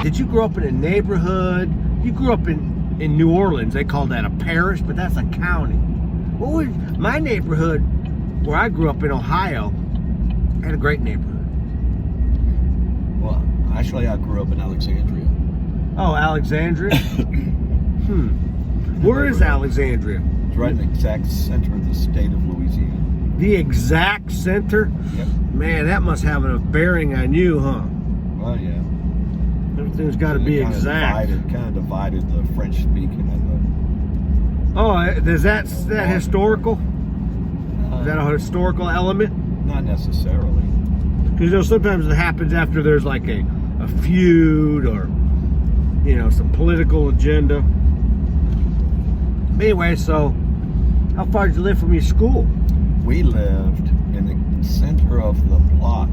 Did you grow up in a neighborhood? You grew up in New Orleans. They call that a parish, but that's a county. What was my neighborhood where I grew up in Ohio? Had a great neighborhood. Well, actually, I grew up in Alexandria. Oh, Alexandria? Where is Alexandria? It's right in the exact center of the state of Louisiana. The exact center? Yep. Man, that must have a bearing on you, huh? Well, yeah. Everything's got to be exact. Kind of divided the French speaking and Oh, is that historical? Is that a historical element? not necessarily. Because sometimes it happens after there's like a feud or some political agenda. Anyway, so how far did you live from your school? We lived in the center of the block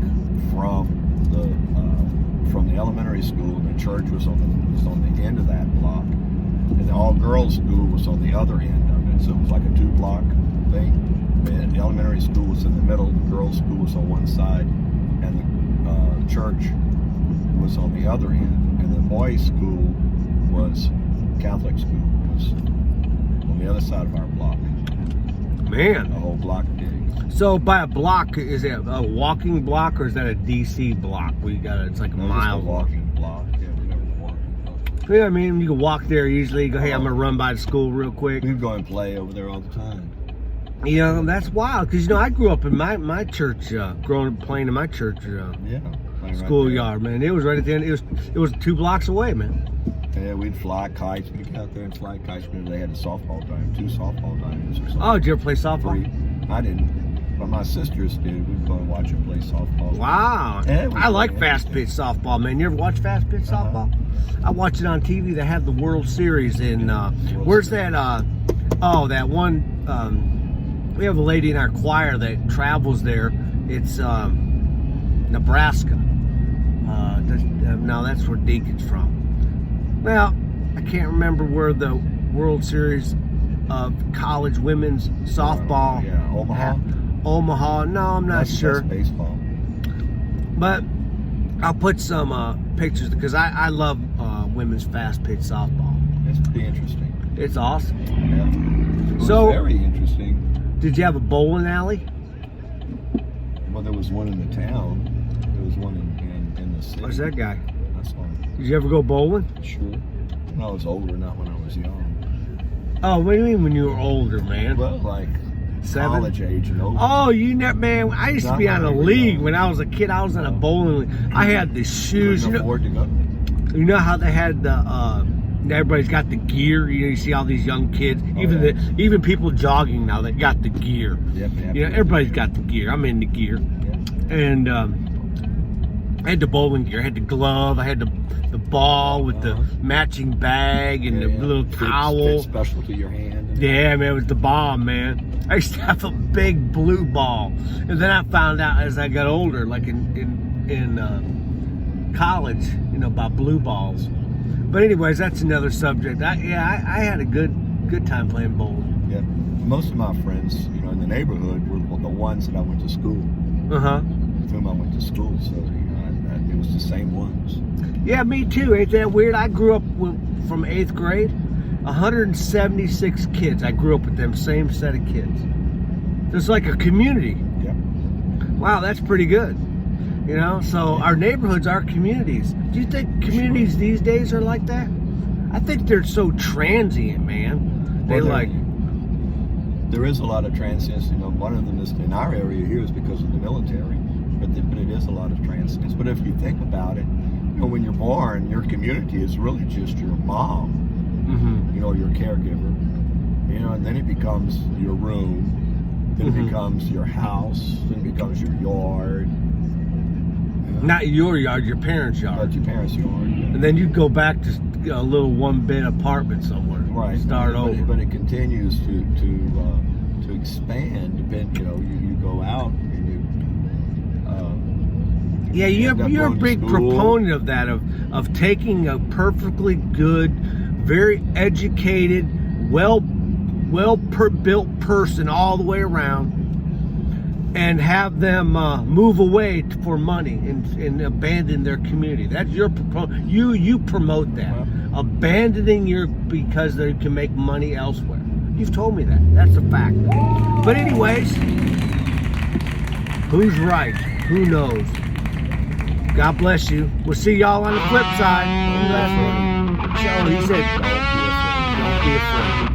from the elementary school. The church was on the end of that block, and the all-girls school was on the other end of it. So it was like a 2-block thing. And the elementary school was in the middle. The girls' school was on one side, and the church was on the other end. And the boys' school was Catholic school was on the other side of our block. Man. A whole block big. So by a block, is it a walking block or is that a DC block? It's like a mile. Just a walking block. Yeah, we never walked. Yeah, I mean, you can walk there easily. You go, hey, I'm gonna run by the school real quick. We'd go and play over there all the time. That's wild because I grew up in my church, growing up playing in my church schoolyard, man. It was right at the end. It was 2 blocks away, man. Yeah, we'd fly kites. We'd get out there and fly kites. They had a softball diamond, 2 softball diamonds or something. Oh, did you ever play softball? 3. I didn't, but my sisters did. We'd go and watch them play softball. Wow. Yeah, I like fast pitch softball, man. You ever watch fast pitch softball? I watch it on TV. They have the World Series in, where's that, that one, we have a lady in our choir that travels there. It's Nebraska. No, that's where Deacon's from. Well, I can't remember where the World Series of college women's softball. Yeah, Omaha. Omaha. No, I'm not sure. That's baseball. But I'll put some pictures because I love women's fast pitch softball. It's pretty interesting. It's awesome. Yeah. It was very interesting. Did you have a bowling alley? Well, there was one in the town. There was one in the city. What's that guy? That's fine. Did you ever go bowling? Sure. When I was older, not when I was young. Oh, what do you mean when you were older, man? Well, like 7? college age and older. Oh, man, I used to be on a league when I was a kid. I was on a bowling league. I had the shoes. Couldn't afford to go. You know how they had the everybody's got the gear. You see all these young kids, even people jogging now that got the gear. Yep, everybody's got the gear. I'm in the gear, and I had the bowling gear. I had the glove. I had the ball with the matching bag and the little towel. Fit special to your hand. Yeah, man, it was the bomb, man. I used to have a big blue ball, and then I found out as I got older, like in college, about blue balls. But anyways, that's another subject. I had a good time playing bowling. Yeah, most of my friends, in the neighborhood were the ones that I went to school. With whom I went to school, so it was the same ones. Yeah, me too. Ain't that weird? I grew up from 8th grade, 176 kids. I grew up with them same set of kids. It's like a community. Yeah. Wow, that's pretty good. So our neighborhoods are communities. Do you think communities these days are like that? I think they're so transient, man. There is a lot of transience. One of them is in our area here is because of the military, but it is a lot of transience. But if you think about it, when you're born, your community is really just your mom, your caregiver, and then it becomes your room, then it becomes your house, then it becomes your yard. Not your yard, your parents' yard. But your parents' yard. Yeah. And then you go back to a little 1-bed apartment somewhere. Right. Start over. But it continues to expand. You go out and you. You're a big proponent of that, of taking a perfectly good, very educated, well built person all the way around, and have them move away for money and abandon their community. That's your you promote that, abandoning because they can make money elsewhere. You've told me that. That's a fact. But anyways, who's right? Who knows? God bless you. We'll see y'all on the flip side. He said, don't be afraid.